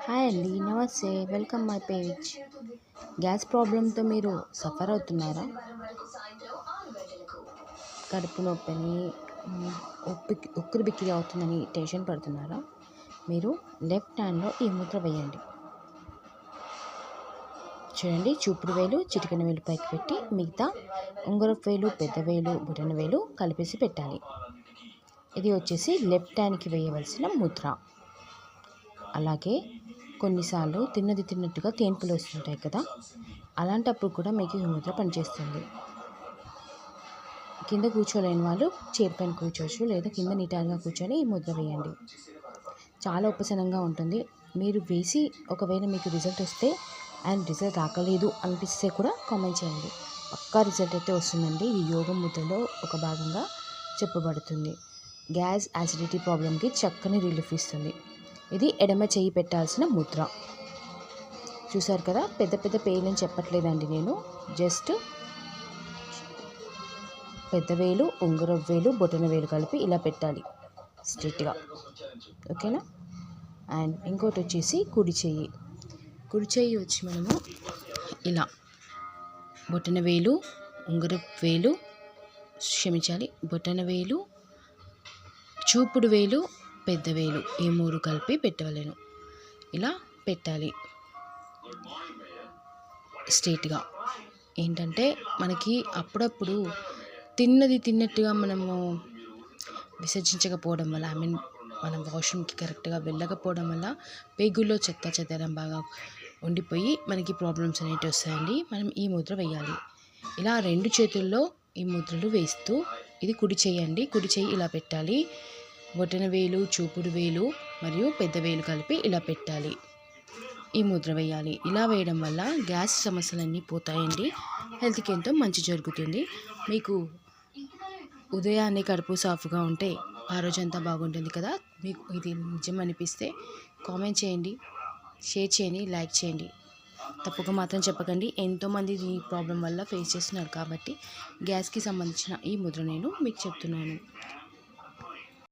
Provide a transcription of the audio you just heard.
Hi అండి, నమస్తే. Welcome my page. Gas ప్రాబ్లంతో మీరు సఫర్ అవుతున్నారా? కడుపు నొప్పిని, ఉక్కిరి బిక్కిరి అవుతుందని టెన్షన్ పడుతున్నారా? మీరు లెఫ్ట్ హ్యాండ్లో ఈ ముద్ర వేయండి. చూడండి, చూపుడు వేలు చిటికెన వేలు పైకి పెట్టి మిగతా ఉంగరపు వేలు, పెద్ద వేలు, బుటన వేలు కలిపేసి పెట్టాలి. ఇది వచ్చేసి లెఫ్ట్ హ్యాండ్కి వేయవలసిన ముద్ర. అలాగే కొన్నిసార్లు తిన్నది తిన్నట్టుగా తేన్పులు వస్తుంటాయి కదా, అలాంటప్పుడు కూడా మీకు ఈ ముద్ర పనిచేస్తుంది. కింద కూర్చోలేని వాళ్ళు చైర్ పైన కూర్చోవచ్చు, లేదా కింద నిటారుగా కూర్చొని ఈ ముద్ర వేయండి. చాలా ఉపశమనంగా ఉంటుంది. మీరు వేసి ఒకవేళ మీకు రిజల్ట్ వస్తే అండ్ రిజల్ట్ రాకలేదు అనిపిస్తే కూడా కామెంట్ చేయండి. పక్కా రిజల్ట్ అయితే వస్తుందండి. ఇది యోగ ముద్రలో ఒక భాగంగా చెప్పబడుతుంది. గ్యాస్ యాసిడిటీ ప్రాబ్లంకి చక్కని రిలీఫ్ ఇస్తుంది. ఇది ఎడమ చేయి పెట్టాల్సిన ముద్ర. చూసారు కదా, పెద్ద పెద్ద పేర్లను చెప్పట్లేదండి నేను. జస్ట్ పెద్ద వేలు, ఉంగరపు వేలు, బొటన వేలు కలిపి ఇలా పెట్టాలి స్ట్రైట్గా. ఓకేనా? అండ్ ఇంకోటి వచ్చేసి కుడి చెయ్యి. కుడి చెయ్యి వచ్చి మనము ఇలా బొటన వేలు, ఉంగరపు వేలు, బొటన వేలు, చూపుడు వేలు, పెద్ద వేలు ఈ మూడు కలిపి పెట్టవలేను. ఇలా పెట్టాలి స్ట్రైట్గా. ఏంటంటే మనకి అప్పుడప్పుడు తిన్నది తిన్నట్టుగా మనము విసర్జించకపోవడం వల్ల, మనం వాష్రూమ్కి కరెక్ట్గా వెళ్ళకపోవడం వల్ల పేగుల్లో చెత్త చెదరం బాగా ఉండిపోయి మనకి ప్రాబ్లమ్స్ అనేవి వస్తాయండి. మనం ఈ ముద్ర వేయాలి. ఇలా రెండు చేతుల్లో ఈ ముద్రలు వేస్తూ, ఇది కుడి చేయండి, కుడి చేయి ఇలా పెట్టాలి. బొటన వేలు, చూపుడు వేలు మరియు పెద్ద వేలు కలిపి ఇలా పెట్టాలి. ఈ ముద్ర వేయాలి. ఇలా వేయడం వల్ల గ్యాస్ సమస్యలన్నీ పోతాయండి. హెల్త్కి ఎంతో మంచి జరుగుతుంది. మీకు ఉదయాన్నే కడుపు సాఫ్గా ఉంటే ఆ రోజంతా బాగుంటుంది కదా. మీకు ఇది నిజం అనిపిస్తే కామెంట్ చేయండి, షేర్ చేయండి, లైక్ చేయండి. తప్పుగా మాత్రం చెప్పకండి. ఎంతోమంది ఈ ప్రాబ్లం వల్ల ఫేస్ చేస్తున్నారు కాబట్టి గ్యాస్కి సంబంధించిన ఈ ముద్ర నేను మీకు చెప్తున్నాను.